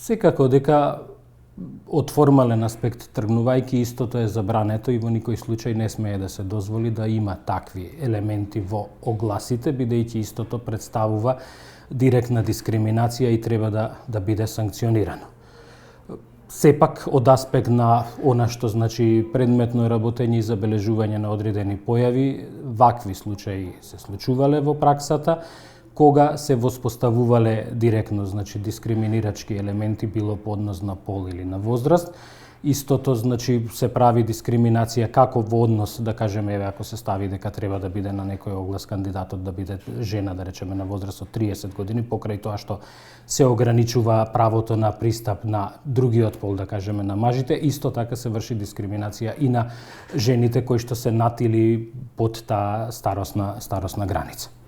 Секако дека од формален аспект тргнувајќи, истото е забрането и во никој случај не смее да се дозволи да има такви елементи во огласите, бидејќи истото представува директна дискриминација и треба да биде санкционирано. Сепак, од аспект на она што значи предметно работење и забележување на одредени појави, вакви случаи се случувале во праксата, кога се воспоставувале директно значи дискриминирачки елементи било по однос на пол или на возраст. Истото значи се прави дискриминација како во однос, да кажеме, еве ако се стави дека треба да биде на некој оглас кандидатот да биде жена, да речеме на возраст од 30 години, покрај тоа што се ограничува правото на пристап на другиот пол, да кажеме на мажите, исто така се врши дискриминација и на жените кои што се над или под таа старосна граница.